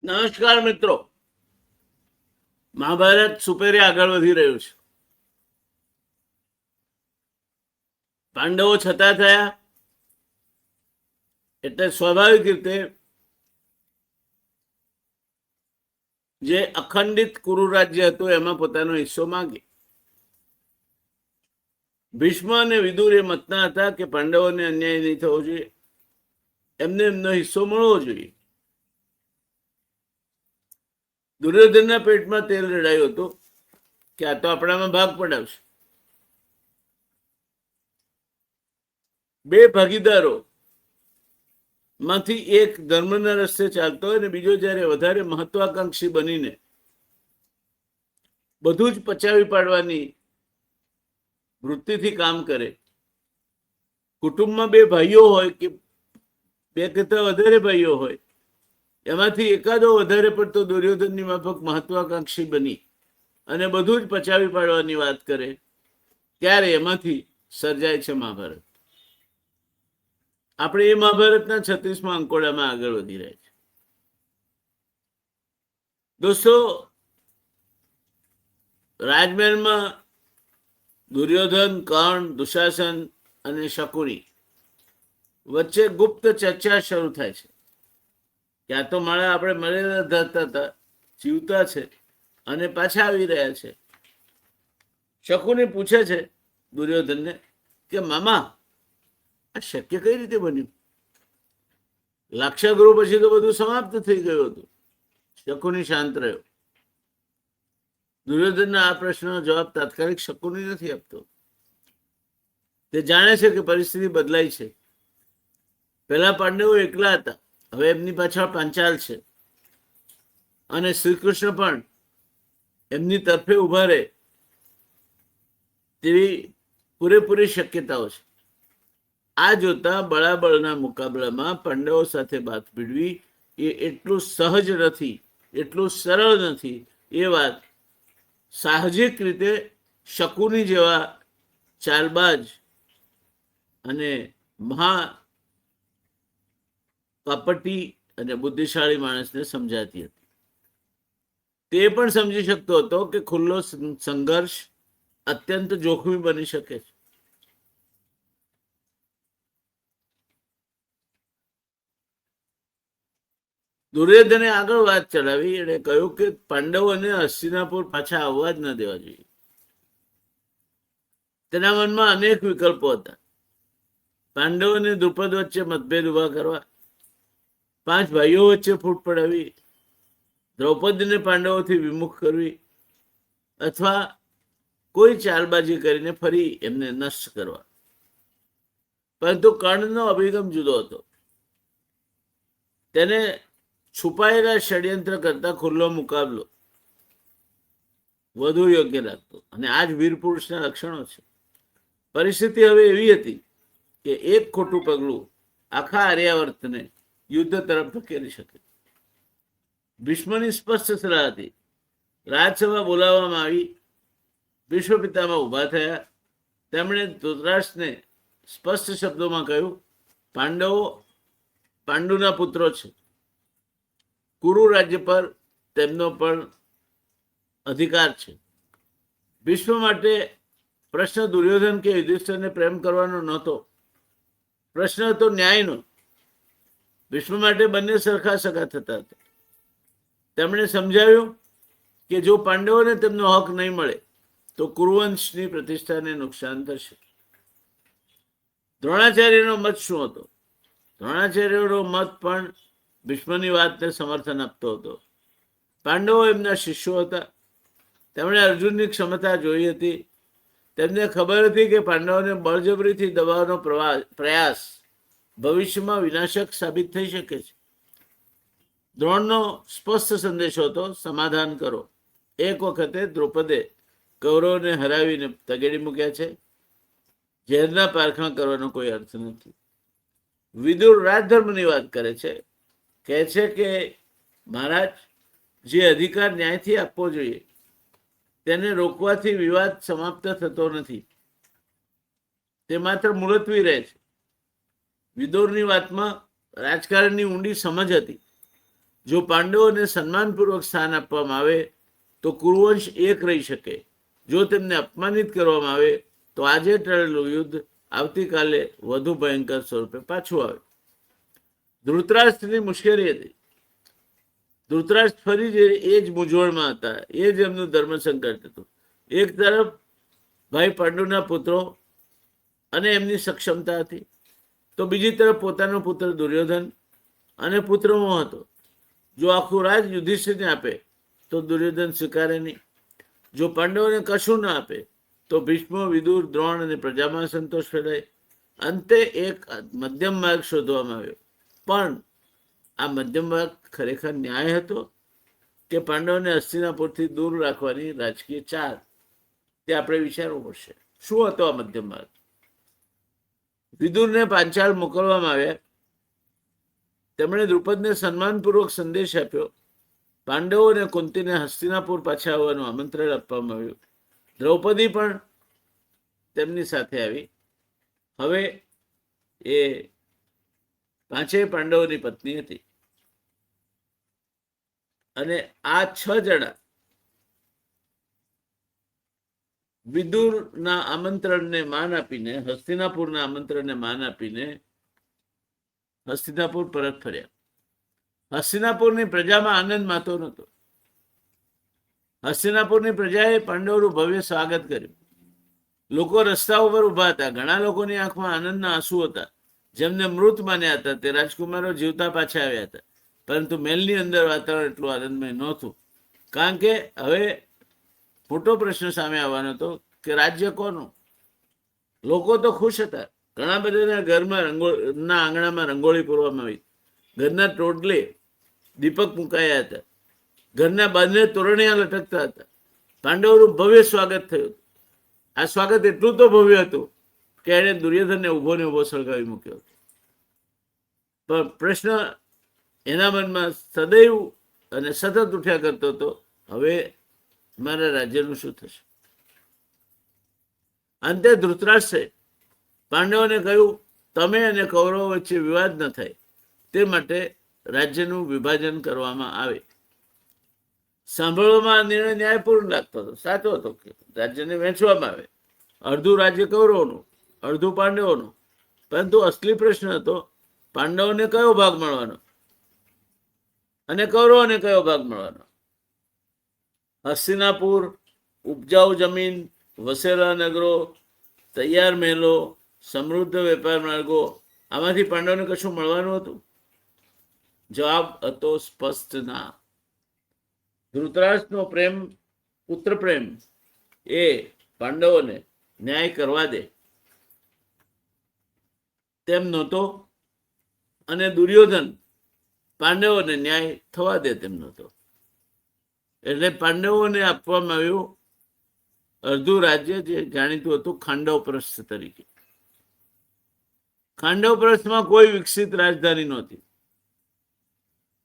નમસ્કાર મિત્રો, મહાભારત સુપેરે આગળ વધી રહ્યું છે. પાંડવો છતાં થયા એટલે સ્વાભાવિક રીતે જે અખંડિત કુરુ રાજ્ય હતું એમાં પોતાનો હિસ્સો માંગે. ભીષ્મ અને વિદુર એ મતના હતા કે પાંડવોને અન્યાય નહીં થવો જોઈએ, એમને એમનો હિસ્સો મળવો જોઈએ. દુર્યોધનના પેટમાં તેલ રેડાયું હતું કે આ તો આપણામાં ભાગ પડાવશે. બે ભાગીદારો માંથી એક ધર્મના રસ્તે ચાલતો હોય ને બીજો જયારે વધારે મહત્વાકાંક્ષી બનીને બધું જ પચાવી પાડવાની વૃત્તિથી કામ કરે. કુટુંબમાં બે ભાઈઓ હોય કે બે કરતા વધારે ભાઈઓ હોય, એમાંથી એકાદો વધારે પડતો દુર્યોધનની માફક મહત્વાકાંક્ષી બની અને બધું જ પચાવી પાડવાની વાત કરે, ત્યારે એમાંથી સર્જાય છે મહાભારત. આપણે એ મહાભારતના 36મા અંકોડામાં આગળ વધી રહ્યા છે. દોસ્તો, રાજમહેલમાં દુર્યોધન, કર્ણ, દુશાસન અને શકુની વચ્ચે ગુપ્ત ચર્ચા શરૂ થાય છે. ત્યાં તો મારા આપણે મળેલા ધરતા હતા, જીવતા છે અને પાછા આવી રહ્યા છે. શકુની પૂછે છે દુર્યોધનને કે મામા, આ શક્ય કઈ રીતે બન્યું? લાક્ષાગૃહ પછી તો બધું સમાપ્ત થઈ ગયું હતું. શકુની શાંત રહ્યો. દુર્યોધનના આ પ્રશ્નનો જવાબ તાત્કાલિક શકુની નથી આપતો. તે જાણે છે કે પરિસ્થિતિ બદલાઈ છે. પહેલા પાંડવો એકલા હતા, હવે એમની પાછળ પાંચાલ છે અને શ્રી કૃષ્ણ પણ એમની તરફે ઉભા રહે તેવી પૂરેપૂરી શક્યતાઓ છે. આ જોતા બળાબળના મુકાબલામાં પાંડવો સાથે બાત ભીડવી એ એટલું સહજ નથી, એટલું સરળ નથી. એ વાત સાહજિક રીતે શકુની જેવા ચાલબાજ અને મહા કપટી અને બુદ્ધિશાળી માણસને સમજાતી હતી. તે પણ સમજી શકતો હતો કે ખુલ્લો સંઘર્ષ અત્યંત જોખમી બની શકે છે. દુર્યોધને આગળ વાત ચલાવી. એણે કહ્યું કે પાંડવોને હસ્તિનાપુર પાછા આવવા જ ન દેવા જોઈએ. તેના મનમાં અનેક વિકલ્પો હતા. પાંડવો અને દ્રુપદ વચ્ચે મતભેદ ઉભા કરવા, 5 ભાઈઓ વચ્ચે ફૂટ પડાવી, દ્રૌપદીને પાંડવોથી વિમુખ કરવી, અથવા કોઈ ચાલબાજી કરીને ફરી એમને નષ્ટ કરવા. પરંતુ કર્ણનો અભિગમ જુદો હતો. તેને છુપાયેલા ષડયંત્ર કરતા ખુલ્લો મુકાબલો વધુ યોગ્ય લાગતો અને આ જ વીર પુરુષના લક્ષણો છે. પરિસ્થિતિ હવે એવી હતી કે એક ખોટું પગલું આખા આર્યાવર્તને યુદ્ધ તરફ ધકેલી શકે. ભીષ્મની સ્પષ્ટ સલાહ હતી. રાજસભા બોલાવવામાં આવી. ભીષ્મ પિતામહ ઉભા થયા. તેમણે ધૃતરાષ્ટ્રને સ્પષ્ટ શબ્દોમાં કહ્યું, પાંડવો પાંડુના પુત્રો છે. કુરુ રાજ્ય પર તેમનો પણ અધિકાર છે. ભીષ્મ માટે પ્રશ્ન દુર્યોધન કે યુધિષ્ઠિરને પ્રેમ કરવાનો નહોતો, પ્રશ્ન હતો ન્યાયનો. ભીષ્મ માટે બંને સરખા સગા થતા હતા. તેમણે સમજાવ્યું કે જો પાંડવોને તેમનો હક નહીં મળે તો કુરુવંશની પ્રતિષ્ઠાને નુકસાન થશે. દ્રોણાચાર્યનો મત શું હતો? દ્રોણાચાર્યનો મત પણ ભીષ્મની વાતને સમર્થન આપતો હતો. પાંડવો એમના શિષ્યો હતા. તેમણે અર્જુનની ક્ષમતા જોઈ હતી. તેમને ખબર હતી કે પાંડવોને બળજબરીથી દબાવવાનો પ્રયાસ ભવિષ્યમાં વિનાશક સાબિત થઈ શકે છે. દ્રોણનો સ્પષ્ટ સંદેશો હતો, સમાધાન કરો. એક વખતે દ્રૌપદે કૌરવોને હરાવીને તગેડી મૂક્યા છે. ઝેરના પારખા કરવાનો કોઈ અર્થ નથી. વિદુર રાજધર્મની વાત કરે છે. કહે છે કે મહારાજ, જે અધિકાર ન્યાયથી આપવો જોઈએ તેને રોકવાથી વિવાદ સમાપ્ત થતો નથી, તે માત્ર મુલતવી રહે છે. વિદુરની વાતમાં રાજકારણની ઊંડી સમજ હતી. જો પાંડવોને સન્માનપૂર્વક સ્થાન આપવામાં આવે તો કુરુવંશ એક રહી શકે. જો તેમને અપમાનિત કરવામાં આવે તો આજે ટળેલું યુદ્ધ આવતીકાલે વધુ ભયંકર સ્વરૂપે પાછું આવે. ધૃતરાષ્ટ્રની મુશ્કેલી હતી. ધૃતરાષ્ટ્ર ફરી એ જ મૂંઝવણમાં હતા. એ જ એમનું ધર્મ સંકટ હતું. એક તરફ ભાઈ પાંડુના પુત્રો અને એમની સક્ષમતા હતી, તો બીજી તરફ પોતાનો પુત્ર દુર્યોધન અને પુત્રમોહ હતો. જો આખું રાજ યુધિષ્ઠિરને આપે તો દુર્યોધન સ્વીકારે નહીં. જો પાંડવોને કશું ના આપે તો ભીષ્મ, વિદુર, દ્રોણ અને પ્રજામાં સંતોષ ફેલાય. અંતે એક મધ્યમ માર્ગ શોધવામાં આવ્યો. પણ આ મધ્યમ માર્ગ ખરેખર ન્યાય હતો કે પાંડવોને હસ્તિનાપુરથી દૂર રાખવાની રાજકીય ચાલ? તે આપણે વિચારવું પડશે. શું હતો આ મધ્યમ માર્ગ? વિદુરને પાંચાલ મોકલવામાં આવ્યા. તેમણે દ્રુપદને સન્માનપૂર્વક સંદેશ આપ્યો. પાંડવો અને કુંતીને હસ્તિનાપુર પાછા આવવાનું આમંત્રણ આપવામાં આવ્યું. દ્રૌપદી પણ તેમની સાથે આવી. હવે એ પાંચેય પાંડવોની પત્ની હતી અને આ 6 જણા વિદુરના આમંત્રણને માન આપીને, હસ્તિનાપુરના આમંત્રણને માન આપીને હસ્તિનાપુર પરત ફર્યા. હસ્તિનાપુરની પ્રજામાં આનંદ માતો નહોતો. હસ્તિનાપુરની પ્રજાએ પાંડવોનું ભવ્ય સ્વાગત કર્યું. લોકો રસ્તા ઉપર ઉભા હતા. ઘણા લોકોની આંખમાં આનંદના આંસુ હતા. જેમને મૃત માન્યા હતા તે રાજકુમારો જીવતા પાછા આવ્યા હતા. પરંતુ મહેલની અંદર વાતાવરણ એટલું આનંદમય નહોતું, કારણ કે હવે મોટો પ્રશ્ન સામે આવવાનો હતો કે રાજ્ય કોનું? લોકો તો ખુશ હતા. ઘણા બધાના ઘરમાં ના આંગણામાં રંગોળી પૂરવામાં આવી. ઘરના ટોડલે દીપક મુકાયા હતા. ઘરના બંને તોરણિયા લટકતા હતા. પાંડવોનું ભવ્ય સ્વાગત થયું. આ સ્વાગત એટલું તો ભવ્ય હતું કે એણે દુર્યોધનને ઉભો ને ઉભો સળગાવી મૂક્યો. પણ પ્રશ્ન એના મનમાં સદૈવ અને સતત ઉઠ્યા કરતો હતો, હવે મારા રાજ્યનું શું થશે? અંતે ધૃતરાષ્ટ્રે પાંડવોને કહ્યું, તમે અને કૌરવો વચ્ચે વિવાદ ન થાય તે માટે રાજ્યનું વિભાજન કરવામાં આવે. સાંભળવામાં આ નિર્ણય ન્યાયપૂર્ણ લાગતો હતો, સાચો હતો કે રાજ્યને વહેંચવામાં આવે. અડધું રાજ્ય કૌરવોનું, અડધું પાંડવોનું. પરંતુ અસલી પ્રશ્ન હતો પાંડવોને કયો ભાગ મળવાનો અને કૌરવોને કયો ભાગ મળવાનો. હસ્તિનાપુર, ઉપજાઉ જમીન, વસેલા નગરો, તૈયાર મહેલો, સમૃદ્ધ વેપાર માર્ગો, આમાંથી પાંડવોને કશું મળવાનું હતું? જવાબ હતો સ્પષ્ટ ના. ધૃતરાષ્ટ્રનો પ્રેમ, પુત્ર પ્રેમ એ પાંડવોને ન્યાય કરવા દે તેમ નહોતો, અને દુર્યોધન પાંડવોને ન્યાય થવા દે તેમ નહોતો. એટલે પાંડવોને આપવામાં આવ્યું અડધું રાજ્ય, જે જાણીતું હતું ખાંડવપ્રસ્થ તરીકે. ખાંડવપ્રસ્થમાં કોઈ વિકસિત રાજધાની નહોતી.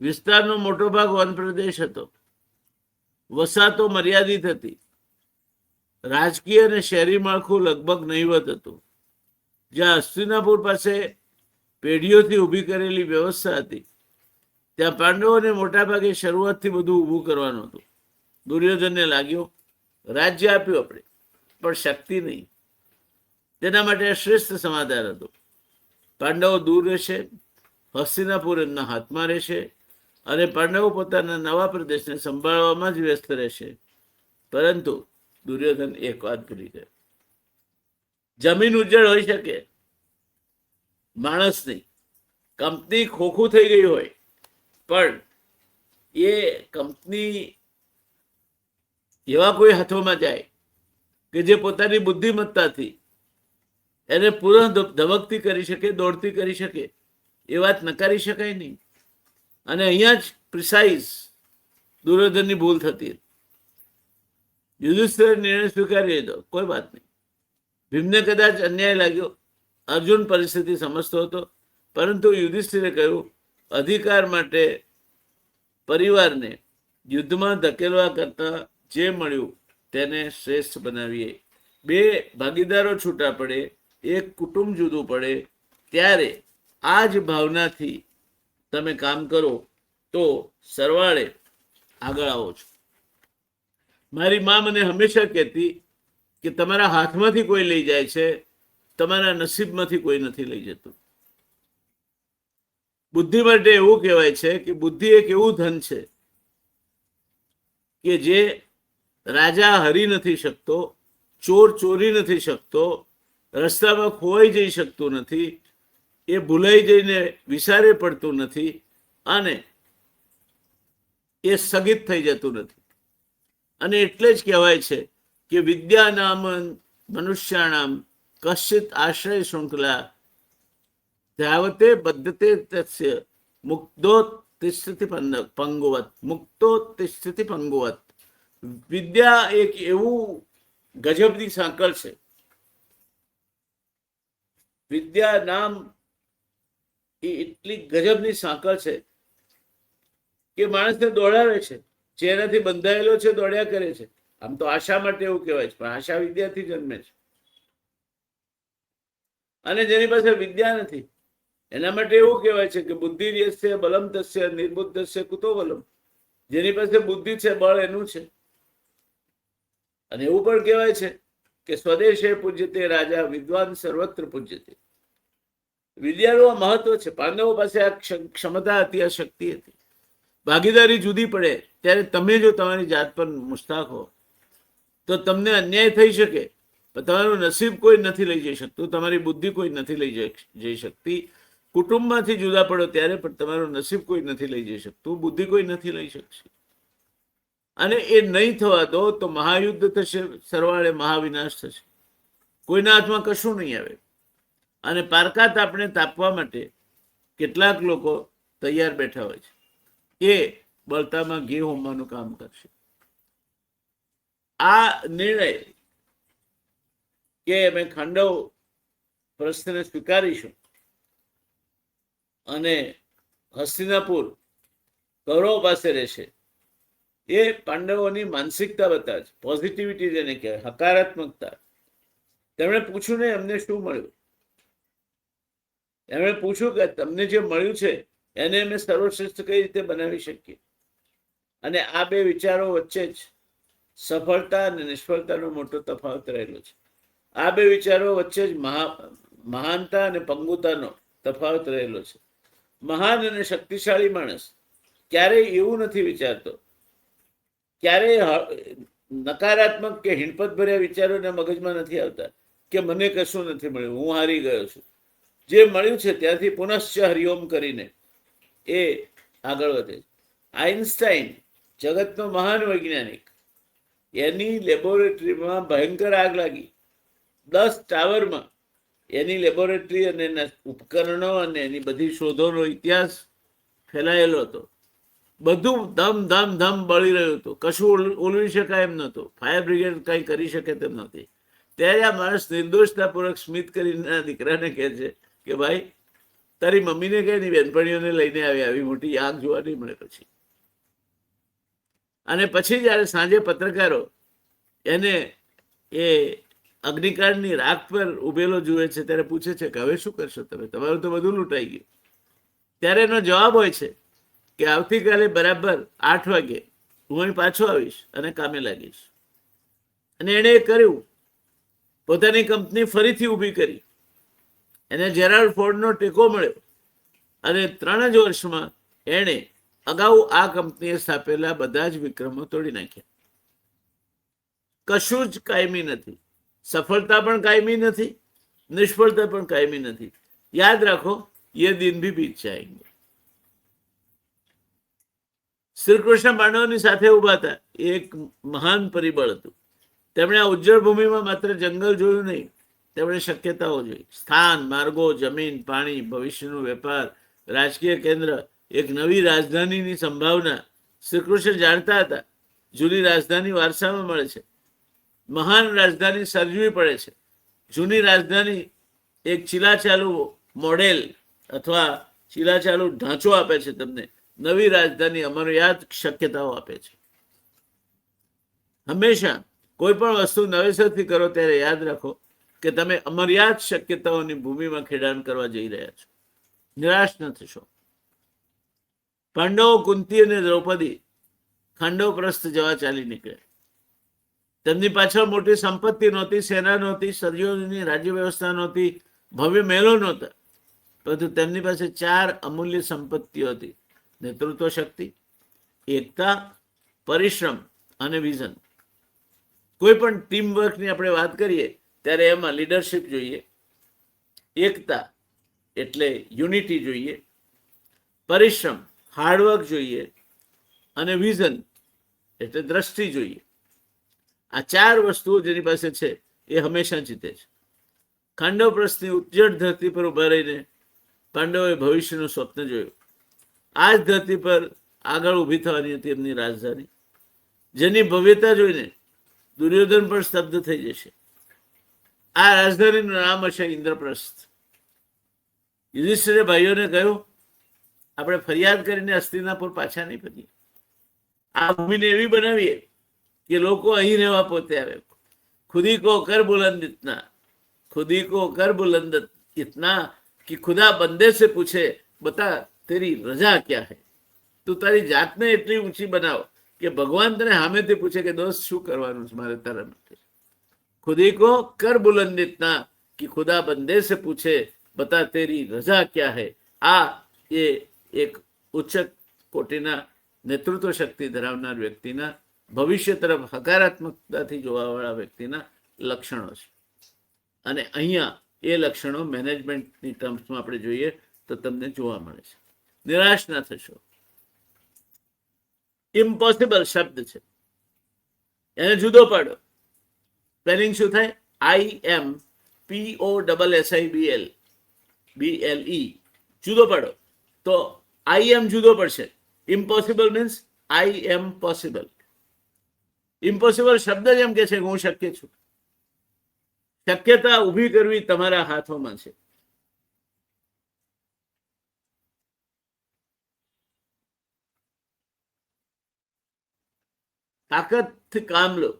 વિસ્તારનો મોટો ભાગ વન પ્રદેશ હતો. વસાતો મર્યાદિત હતી. રાજકીય અને શહેરી માળખું લગભગ નહીવત હતું. જ્યાં હસ્તિનાપુર પાસે પેઢીઓથી ઊભી કરેલી વ્યવસ્થા હતી, ત્યાં પાંડવોને મોટાભાગે શરૂઆતથી બધું ઊભું કરવાનું હતું. દુર્યોધનને લાગ્યું રાજ્ય આપ્યું આપણે, પણ શક્તિ નહીં. તેના માટે શ્રેષ્ઠ સમાધાન હતું. પાંડવો દૂર રહેશે, હસ્તિનાપુર એમના હાથમાં રહેશે, અને પાંડવો પોતાના નવા પ્રદેશને સંભાળવામાં જ વ્યસ્ત રહેશે. પરંતુ દુર્યોધન એક વાત ભૂલી ગયો. જમીન ઉજ્જડ હોઈ શકે, માણસ નહીં. કંપની ખોખું થઈ ગઈ હોય, પણ એ કંપની એવા કોઈ હાથોમાં જાય કે જે પોતાની બુદ્ધિમત્તાથી એને પુનઃ ધબકતી કરી શકે, દોડતી કરી શકે, એ વાત નકારી શકાય નહીં. અને અહીંયા જ પ્રિસાઇઝ દુર્યોધનની ભૂલ થતી. યુધિષ્ઠિરે નિર્ણય સ્વીકારી લીધો, કોઈ વાત નહીં. ભીમને કદાચ અન્યાય લાગ્યો, અર્જુન પરિસ્થિતિ સમજતો હતો, પરંતુ યુધિષ્ઠિરે કહ્યું અધિકાર માટે પરિવારને યુદ્ધમાં ધકેલવા કરતા જે મળ્યું તેને શ્રેષ્ઠ બનાવીએ. બે ભાગીદારો છૂટા પડે, એક કુટુંબ જુદું પડે, ત્યારે આ જ ભાવનાથી તમે કામ કરો તો સરવાળે આગળ આવો છો. મારી મા મને હંમેશા કહેતી કે તમારા હાથમાંથી કોઈ લઈ જાય છે, તમારા નસીબમાંથી કોઈ નથી લઈ જતું. બુદ્ધિ માટે એવું કહેવાય છે કે બુદ્ધિ એક એવું ધન છે કે જે રાજા હરી નથી શકતો, ચોર ચોરી નથી શકતો, રસ્તામાં ખોવાઈ જઈ શકતું નથી, એ ભૂલાઈ જઈને વિસારે પડતું નથી, અને એ સ્થગિત થઈ જતું નથી. અને એટલે જ કહેવાય છે કે વિદ્યાનામ મનુષ્યાણામ કશ્ચિત આશ્રય શૃંખલા ધાવતે બદ્ધતે તસ્ય મુક્તો તિષ્ઠતિ પંગુવત. મુક્તો તિષ્ઠતિ પંગુવત. વિદ્યા એક એવું ગજબની સાંકળ છે. વિદ્યા નામ એ એટલી ગજબની સાંકળ છે કે માણસને દોડાવે છે. જેનાથી બંધાયેલો છે દોડ્યા કરે છે. આમ તો આશા માટે એવું કહેવાય છે, પણ આશા વિદ્યાથી જન્મે છે. અને જેની પાસે વિદ્યા નથી એના માટે એવું કહેવાય છે કે બુદ્ધિ યસ્ય બલમ તસ્ય નિર્બુદ્ધસ્ય કુતો બલમ. જેની પાસે બુદ્ધિ છે, બળ એનું છે. અને એવું પણ કહેવાય છે કે સ્વદેશે પૂજ્યતે રાજા વિદ્વાન સર્વત્ર પૂજ્યતે. વિદ્યાનું આ મહત્વ છે. પાંડવો પાસે આ ક્ષમતા હતી, આ શક્તિ હતી. ભાગીદારી જુદી પડે ત્યારે તમે જો તમારી જાત પર મુસ્તાક હો તો તમને અન્યાય થઈ શકે, પણ તમારું નસીબ કોઈ નથી લઈ જઈ શકતું, તમારી બુદ્ધિ કોઈ નથી લઈ જઈ શકતી. કુટુંબમાંથી જુદા પડો ત્યારે પણ તમારું નસીબ કોઈ નથી લઈ જઈ શકતું, બુદ્ધિ કોઈ નથી લઈ શકશે. અને એ નહીં થવા દો તો મહાયુદ્ધ થશે, સરવાળે મહાવિનાશ થશે. કોઈના હાથમાં કશું નહીં આવે. અને પારકાત આપણે તાપવા માટે કેટલાક લોકો તૈયાર બેઠા હોય છે. એ બળતામાં ઘી હોમવાનું કામ કરશે. આ નિર્ણય કે અમે ખાંડવ પ્રશ્નને સ્વીકારીશું અને હસ્તિનાપુર કૌરવ પાસે રહેશે, એ પાંડવોની માનસિકતા બતાવે છે. પોઝિટિવિટી જેને કહેવાય, હકારાત્મકતા. તેમણે પૂછ્યું ને એમને શું મળ્યું. એમણે પૂછ્યું કે તમને જે મળ્યું છે એને અમે સર્વશ્રેષ્ઠ કઈ રીતે બનાવી શકીએ. અને આ બે વિચારો વચ્ચે જ સફળતા અને નિષ્ફળતાનો મોટો તફાવત રહેલો છે. આ બે વિચારો વચ્ચે જ મહાનતા અને પંગુતાનો તફાવત રહેલો છે. મહાન અને શક્તિશાળી માણસ ક્યારેય એવું નથી વિચારતો, ક્યારેય નકારાત્મક કે હિણપત ભર્યા વિચારોને મગજમાં નથી આવતા કે મને કશું નથી મળ્યું, હું હારી ગયો છું. જે મળ્યું છે ત્યાંથી પુનશ્ચ હરિઓમ કરીને એ આગળ વધે. આઇન્સ્ટાઈન જગતનો મહાન વૈજ્ઞાનિક, એની લેબોરેટરીમાં ભયંકર આગ લાગી. 10 ટાવરમાં એની લેબોરેટરી અને એના ઉપકરણો અને એની બધી શોધોનો ઇતિહાસ ફેલાયેલો હતો. બધું ધમ ધમ ધમ બળી રહ્યું હતું. કશું ઓલવી શકાય એમ નહોતું. ફાયર બ્રિગેડ કંઈ કરી શકે તેમ નહોતી. ત્યારે આ માણસ નિર્દોષતાપૂર્વક સ્મિત કરીને દીકરાને કહે છે કે ભાઈ તારી મમ્મીને કહે ની બેનપણીઓને લઈને આવી મોટી આગ જોવા નહીં મળે. અને પછી જ્યારે સાંજે પત્રકારો એને એ અગ્નિકાંડની રાખ પર ઉભેલો જુએ છે ત્યારે પૂછે છે કે હવે શું કરશો તમે, તમારું તો બધું લૂંટાઈ ગયું. ત્યારે એનો જવાબ હોય છે કે આવતીકાલે બરાબર 8 વાગે હું અહીં પાછો આવીશ અને કામે લાગીશ. અને એણે એ કર્યું. પોતાની કંપની ફરીથી ઊભી કરી. એને જેરાલ્ડ ફોર્ડનો ટેકો મળ્યો અને 3 જ વર્ષમાં એણે અગાઉ આ કંપનીએ સ્થાપેલા બધા જ વિક્રમો તોડી નાખ્યા. કશું જ કાયમી નથી. સફળતા પણ કાયમી નથી, નિષ્ફળતા પણ કાયમી નથી. યાદ રાખો, યે દિન ભી બીત જાયેંગે. શ્રી કૃષ્ણ પાંડવોની સાથે ઉભા હતા. એ એક મહાન પરિબળ હતું. તેમણે આ ઉજ્જળ ભૂમિમાં માત્ર જંગલ જોયું નહીં, તેમણે શક્યતાઓ જોઈ. સ્થાન, માર્ગો, જમીન, પાણી, ભવિષ્યનો વેપાર, રાજકીય કેન્દ્ર, એક નવી રાજધાનીની સંભાવના. શ્રી કૃષ્ણ જાણતા હતા જૂની રાજધાની વારસામાં મળે છે, મહાન રાજધાની સર્જવી પડે છે. જૂની રાજધાની એક ચીલાચાલુ મોડેલ અથવા ચીલાચાલુ ઢાંચો આપે છે તમને. નવી રાજધાની અમર્યાદ શક્યતાઓ આપે છે. હંમેશા કોઈ પણ વસ્તુ નવેસરથી કરો ત્યારે યાદ રાખો કે તમે અમર્યાદ શક્યતાઓની ભૂમિમાં ખેડાણ કરવા જઈ રહ્યા છો. નિરાશ ન થશો. પાંડવો, કુંતી અને દ્રૌપદી ખાંડવપ્રસ્થ જવા ચાલી નીકળે. તેમની પાછળ મોટી સંપત્તિ નહોતી, સેના નહોતી, સદીઓની રાજ્ય વ્યવસ્થા નહોતી, ભવ્ય મહેલો નહોતા, પરંતુ તેમની પાસે 4 અમૂલ્ય સંપત્તિઓ હતી: નેતૃત્વ શક્તિ, એકતા, પરિશ્રમ અને વિઝન. કોઈ પણ ટીમ વર્કની આપણે વાત કરીએ ત્યારે એમાં લીડરશિપ જોઈએ, એકતા એટલે યુનિટી જોઈએ, પરિશ્રમ હાર્ડવર્ક જોઈએ, અને વિઝન એટલે દ્રષ્ટિ જોઈએ. આ 4 વસ્તુઓ જેની પાસે છે એ હંમેશા જીતે છે. ખાંડવપ્રસ્થની ઉજ્જડ ધરતી પર ઉભા રહીને પાંડવોએ ભવિષ્યનું સ્વપ્ન જોયું. આ જ ધરતી પર આગળ ઊભી થવાની હતી એમની રાજધાની, જેની ભવ્યતા જોઈને દુર્યોધન પણ સ્તબ્ધ થઈ જશે. આ રાજધાનીનું નામ હશે ઇન્દ્રપ્રસ્થ. યુધિષ્ઠિરે ભાઈઓને કહ્યું, આપણે ફરિયાદ કરીને હસ્તિનાપુર પાછા નહીં ફરીએ. આ ભૂમિને એવી બનાવીએ કે લોકો અહીં રહેવા પોતે આવે. ખુદી કો કર બુલંદ ઇતના, ખુદી કો કર બુલંદ ઇતના કે ખુદા બંદે સે પૂછે બતા તેરી રજા ક્યા હૈ. તું તારી જાતને એટલી ઊંચી બનાવ કે ભગવાન તને સામેથી પૂછે કે દોસ્ત શું કરવાનું છે મારે તારા માટે. ખુદી કો કર બુલંદ ઇતના કે ખુદા બંદે સે પૂછે બતા તેરી રજા ક્યા હૈ. આ એ એક ઉચ્ચ કોટીના નેતૃત્વ શક્તિ ધરાવનાર વ્યક્તિના, ભવિષ્ય તરફ હકારાત્મકતાથી જોવાવાળા વ્યક્તિના લક્ષણો છે. અને અહીંયા એ લક્ષણો મેનેજમેન્ટની ટર્મ્સમાં આપણે જોઈએ તો તમને જોવા મળે છે. નિરાશ ના થશો. ઇમ્પોસિબલ શબ્દ છે, એને જુદો પાડો. સ્પેલિંગ શું થાય? IMPOSSIBLE, જુદો પાડો તો I am જુદો પડશે. Impossible means I am possible. Impossible શબ્દ જ એમ કે છે કે હું શક્ય છું. શક્યતા ઊભી કરવી તમારા હાથોમાં છે. તાકાતથી કામ લો,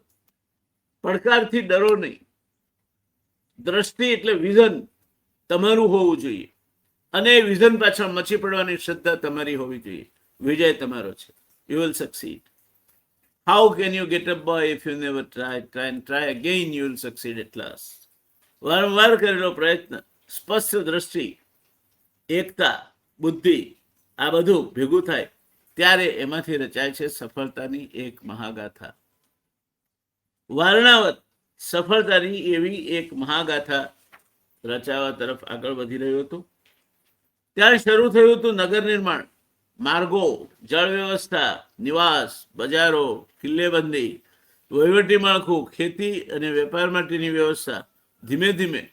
પડકારથી ડરો નહીં. દ્રષ્ટિ એટલે વિઝન તમારું હોવું જોઈએ, અને વિઝન પાછળ મચી પડવાની શ્રદ્ધા તમારી હોવી જોઈએ. વિજય તમારો છે. You will succeed. How can you get up boy if you never try? Try and try again, you will succeed at last. વારંવાર કરેલો પ્રયત્ન, સ્પષ્ટ દ્રષ્ટિ, એકતા, બુદ્ધિ, આ બધું ભેગું થાય ત્યારે એમાંથી રચાય છે સફળતાની એક મહાગાથા. વારણાવત સફળતાની એવી એક મહાગાથા રચાવા તરફ આગળ વધી રહ્યું હતું. ત્યાં શરૂ થયું હતું નગર નિર્માણ, માર્ગો, જળ વ્યવસ્થા, નિવાસ, બજારો, કિલ્લેબંધી, વહીવટી માળખું, ખેતી અને વેપાર માટેની વ્યવસ્થા. ધીમે ધીમે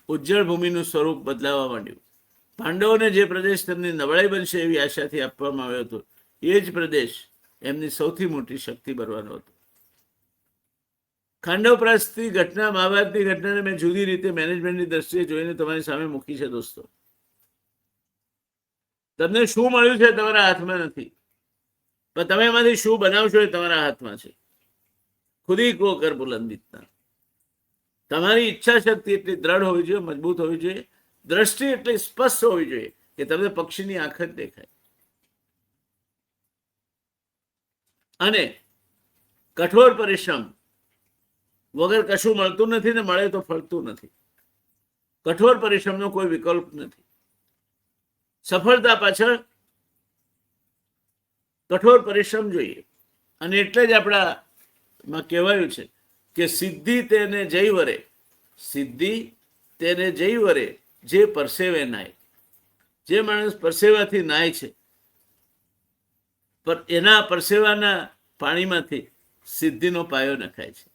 ઉજ્જળ ભૂમિનું સ્વરૂપ બદલાવા માંડ્યું. પાંડવોને જે પ્રદેશ તેમની નબળાઈ બનશે એવી આશાથી આપવામાં આવ્યો હતો, એ જ પ્રદેશ એમની સૌથી મોટી શક્તિ બનવાનો હતો. ખાંડવપ્રસ્થની ઘટના, મહાભારતની ઘટનાને મેં જુદી રીતે મેનેજમેન્ટની દ્રષ્ટિએ જોઈને તમારી સામે મૂકી છે. દોસ્તો, તમને શું મળ્યું છે તમારા હાથમાં નથી, પણ તમે એમાંથી શું બનાવશો એ તમારા હાથમાં છે. ખુદી કો કર બુલંદ ઇતના. તમારી ઈચ્છા શક્તિ એટલી દ્રઢ હોવી જોઈએ, મજબૂત હોવી જોઈએ. દ્રષ્ટિ એટલી સ્પષ્ટ હોવી જોઈએ કે તમને પક્ષીની આંખ જ દેખાય. અને કઠોર પરિશ્રમ વગર કશું મળતું નથી, ને મળે તો ફળતું નથી. કઠોર પરિશ્રમનો કોઈ વિકલ્પ નથી. સફળતા પાછળ કઠોર પરિશ્રમ જોઈએ. અને એટલે જ આપણામાં કહેવાયું છે કે સિદ્ધિ તેને જય વરે, સિદ્ધિ તેને જય વરે જે પરસેવે નાય. જે માણસ પરસેવાથી નાય છે, પર એના પરસેવાના પાણીમાંથી સિદ્ધિનો પાયો નખાય છે.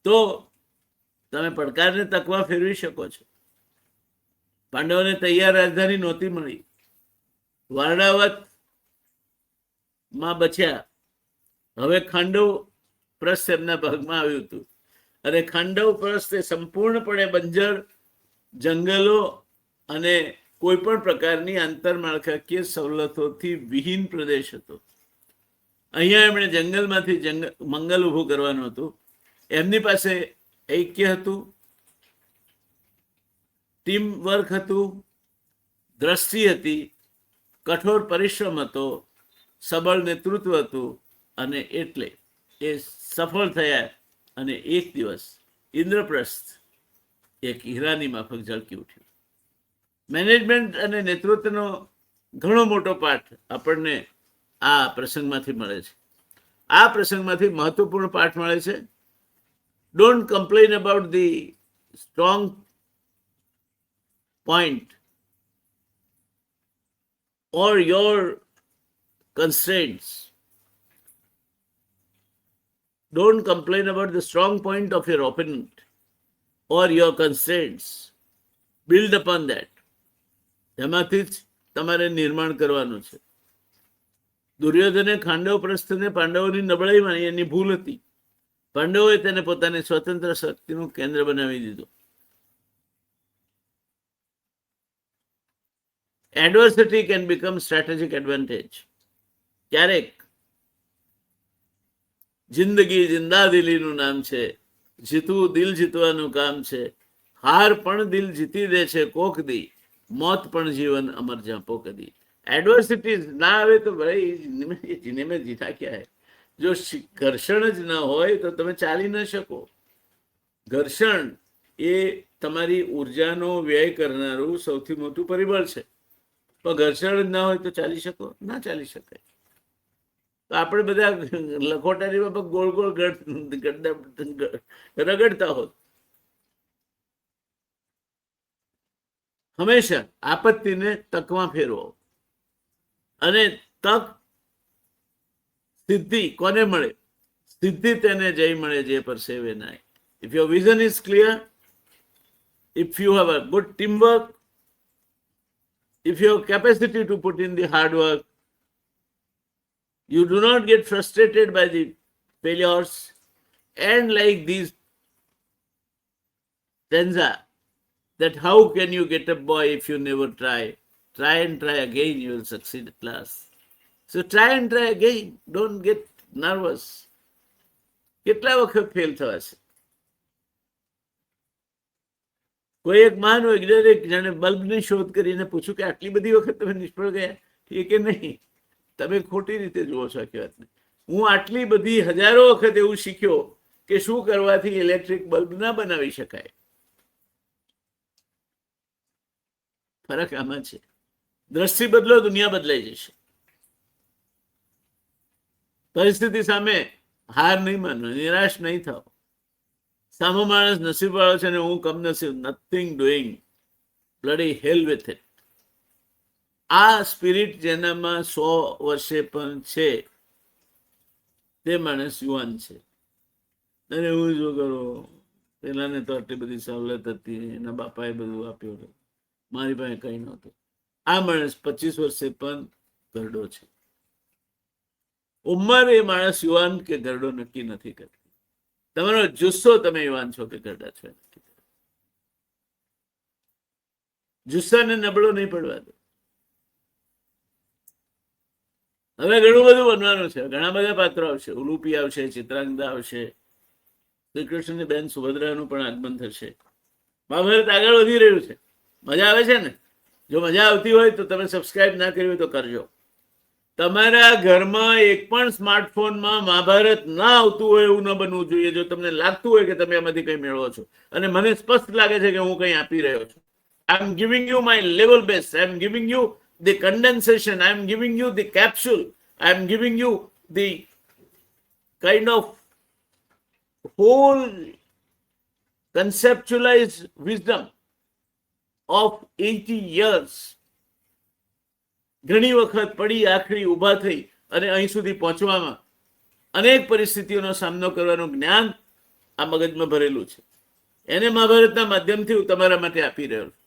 તો તમે પડકારને તકવા ફેરવી શકો છો. પાંડવોને તૈયાર રાજધાની નહોતી મળી, વારણાવતમાં બચ્યા. હવે ખાંડવ પ્રસ્થ એમના ભાગમાં આવ્યું હતું, અને ખાંડવ પ્રસ્થ એ સંપૂર્ણપણે બંજર જંગલો અને કોઈ પણ પ્રકારની આંતરમાળખાકીય સવલતોથી વિહીન પ્રદેશ હતો. અહીંયા એમણે જંગલમાંથી મંગલ ઊભું કરવાનું હતું. એમની પાસે ઐક્ય હતું, ટીમ વર્ક હતું, દ્રષ્ટિ હતી, કઠોર પરિશ્રમ હતો, સબળ નેતૃત્વ હતું, અને એટલે એ સફળ થયા અને એક દિવસ ઇન્દ્રપ્રસ્થ એક હીરાની માફક ઝળકી ઉઠ્યું. મેનેજમેન્ટ અને નેતૃત્વનો ઘણો મોટો પાઠ આપણને આ પ્રસંગમાંથી મળે છે. આ પ્રસંગમાંથી મહત્વપૂર્ણ પાઠ મળે છે. Don't complain about the strong point or your constraints. Don't complain about the strong point of your opponent or your constraints. Build upon that. એમાંથી જ તમારે નિર્માણ કરવાનું છે. દુર્યોધને ખાંડવ પ્રસ્થને પાંડવોની નબળાઈમાં એની ભૂલ હતી. પાંડવોએ તેને પોતાની સ્વતંત્ર શક્તિનું કેન્દ્ર બનાવી દીધું. Adversity can become strategic advantage. ક્યારેક જિંદગી જિંદાદિલીનું નામ છે, જીતવું દિલ જીતવાનું કામ છે, હાર પણ દિલ જીતી દે છે કોક દી, મોત પણ જીવન અમર જાપો કદી. એડવર્સિટી ના આવે તો ભાઈ જીને મેં જીતા ક્યાં હે. જો ઘર્ષણ જ ન હોય તો તમે ચાલી ન શકો. ઘર્ષણ એ તમારી ઉર્જાનો વ્યય કરનારું સૌથી મોટું પરિબળ છે. પણ ઘર્ષણ જ ના હોય તો ચાલી શકો? ના ચાલી શકાય. તો આપણે બધા લખોટાની બાબત ગોળ ગોળ રગડતા હોત. હંમેશા આપત્તિને તકમાં ફેરવો. અને તક સિદ્ધિ કોને મળે? સિદ્ધિ તેને જય મળે જે પરસેવે નાય. If your vision is clear, if you have a good teamwork, if you have capacity to put in the hard work, you do not get frustrated by the failures, and like these stanza, that how can you get up, boy, if you never try? Try and try again, you will succeed at last. So try and try again. Don't get nervous. કેટલા વખત fail થવા છે? કોઈ એક મહાન વૈજ્ઞાનિક જાણે બલ્બની શોધ કરીને પૂછ્યું કે આટલી બધી વખત તમે નિષ્ફળ ગયા? એ કે નહીં, તમે ખોટી રીતે જુઓ છો આખી વાતને. હું આટલી બધી હજારો વખત એવું શીખ્યો કે શું કરવાથી ઇલેક્ટ્રિક બલ્બ ના બનાવી શકાય. ફરક આમાં છે. દ્રષ્ટિ બદલો, દુનિયા બદલાઈ જશે. પરિસ્થિતિ સામે હાર નહીં માનો, નિરાશ નહીં થાવ. સામો માણસ નસીબ વાળો છે ને હું કમનસીબ. Nothing doing, bloody hell with it. આ સ્પિરિટ જેનામાં 100 વર્ષે પણ છે તે માણસ યુવાન છે. અને હું જો કરો પેલાને તો આટલી બધી સવલત હતી, એના બાપાએ બધું આપ્યું, મારી પાસે કઈ નહોતું. આ માણસ 25 વર્ષે પણ ગરડો છે. ઉંમર એ માણસ યુવાન કે ગરડો નક્કી નથી કરતી. તમારો જુસ્સો તમે યુવાન છો કે ગરડા છો. જુસ્સાને નબળો નહીં પડવા દો. હવે ઘણું બધું બનવાનું છે. ઘણા બધા પાત્રો આવશે. ઉલુપી આવશે, ચિત્રાંગદા આવશે, શ્રી કૃષ્ણની બેન સુભદ્રાનું પણ આગમન થશે. મહાભારત આગળ વધી રહ્યું છે. મજા આવે છે ને? જો મજા આવતી હોય તો તમે સબસ્ક્રાઇબ ના કર્યું હોય તો કરજો. તમારા ઘરમાં એક પણ સ્માર્ટફોનમાં મહાભારત ના આવતું હોય એવું ન બનવું જોઈએ. જો તમને લાગતું હોય કે તમે એમાંથી કંઈ મેળવો છો, અને મને સ્પષ્ટ લાગે છે કે હું કંઈ આપી રહ્યો છું. I am giving you my level best. I am giving you the condensation. I am giving you the capsule. I am giving you the kind of whole conceptualized wisdom of 80 years. ઘણી વખત પડી આખરી ઊભા થઈ અને અહીં સુધી પહોંચવામાં અનેક પરિસ્થિતિઓનો સામનો કરવાનું જ્ઞાન આ મગજમાં ભરેલું છે. એને મહાભારતના માધ્યમથી હું તમારા માટે આપી રહ્યો છું.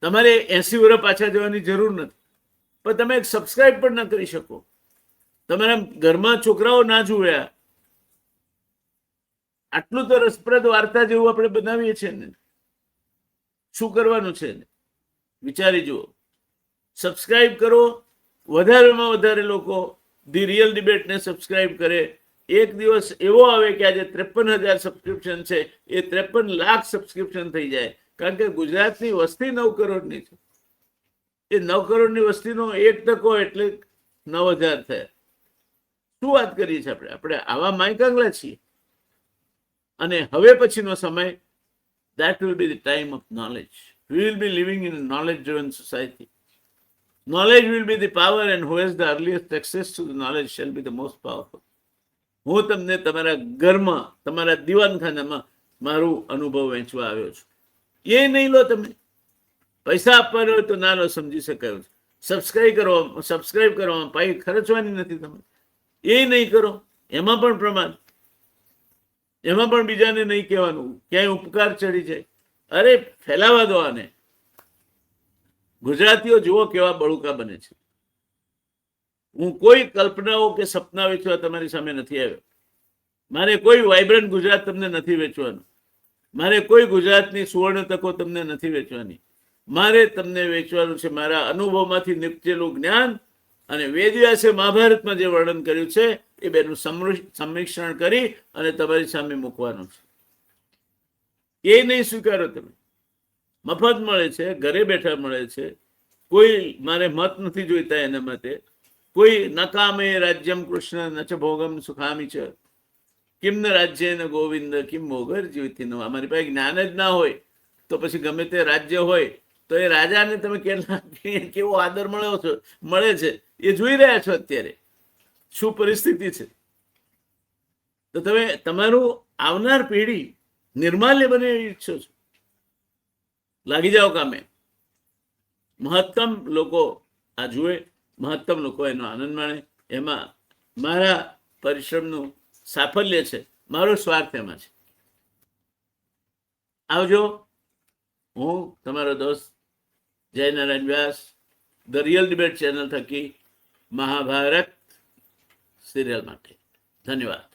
તમારે 80 વર્ષ પાછા જવાની જરૂર નથી, પણ તમે એક સબસ્ક્રાઇબ પણ ના કરી શકો. તમારા ઘરમાં છોકરાઓ ના જોયા. આટલું તો રસપ્રદ વાર્તા જેવું આપણે બનાવીએ છીએ ને. શું કરવાનું છે વિચારી જુઓ. સબસ્ક્રાઇબ કરો. વધારેમાં વધારે લોકો ધી રિયલ ડિબેટને સબસ્ક્રાઇબ કરે. એક દિવસ એવો આવે કે આજે 53,000 સબસ્ક્રિપ્શન છે, એ 53 લાખ સબસ્ક્રિપ્શન થઈ જાય. કારણ કે ગુજરાતની વસ્તી 9 કરોડની છે. એ 9 કરોડની વસ્તીનો 1% એટલે 9,000 થયા. શું વાત કરીએ છીએ આપણે? આપણે આવા માયકાંગલા છીએ. અને હવે પછીનો સમય, that will be the time of knowledge. We will be living in a knowledge driven society. Knowledge will be the power, and who has the earliest access to the knowledge shall be the most powerful. હું તમને તમારા ઘરમાં, તમારા દીવાનખાનામાં મારું અનુભવ વહેંચવા આવ્યો છું. એ નહીં લો તમે. પૈસા આપવાનો હોય તો ના લો, સમજી શકાય છે. સબસ્ક્રાઇબ કરવામાં પાઈ ખર્ચવાની નથી તમે. એ નહીં કરો, એમાં પણ પ્રમાદ, એમાં પણ બીજાને નહીં કહેવાનું, ક્યાંય ઉપકાર ચડી જાય. અરે ફેલાવા દો આને. ગુજરાતીઓ જુઓ કેવા બળુકા બને છે. હું કોઈ કલ્પનાઓ કે સપના વેચવા તમારી સામે નથી આવ્યો. મારે કોઈ વાઇબ્રન્ટ ગુજરાત તમને નથી વેચવાનું. મારે કોઈ ગુજરાતની સુવર્ણ તકો તમને નથી વેચવાની. મારે તમને વેચવાનું છે મારા અનુભવમાંથી નીપજેલું જ્ઞાન, અને વેદવ્યાસે મહાભારતમાં જે વર્ણન કર્યું છે એ બેનું સંમિશ્રણ કરી અને તમારી સામે મૂકવાનું છે. એ નહીં સ્વીકારો તમે. મફત મળે છે, ઘરે બેઠા મળે છે. કોઈ મારે મત નથી જોઈતા એના માટે. કોઈ નકામે રાજ્યમ કૃષ્ણ નચ ભોગમ સુખામી છે, કિમ ન રાજ્ય ન ગોવિંદ કિમ મોગર જીવતી ન. અમારી પાસે જ્ઞાન જ ના હોય તો પછી ગમે તે રાજ્ય હોય તો એ રાજાને તમે કેવો આદર મળે છે એ જોઈ રહ્યા છો અત્યારે શું પરિસ્થિતિ છે. તો તમે તમારું આવનાર પેઢી નિર્માલ્ય બને એવી ઈચ્છો છો. લાગી જાઓ કામે. મહત્તમ લોકો આ જુએ, મહત્તમ લોકો એનો આનંદ માણે. એમાં મારા પરિશ્રમનું સાફલ્ય છે, મારો સ્વાર્થ એમાં છે. આવજો. હું તમારો દોસ્ત જયનારાયણ વ્યાસ, ધ રિયલ ડિબેટ ચેનલ થકી મહાભારત સિરિયલ માટે. ધન્યવાદ.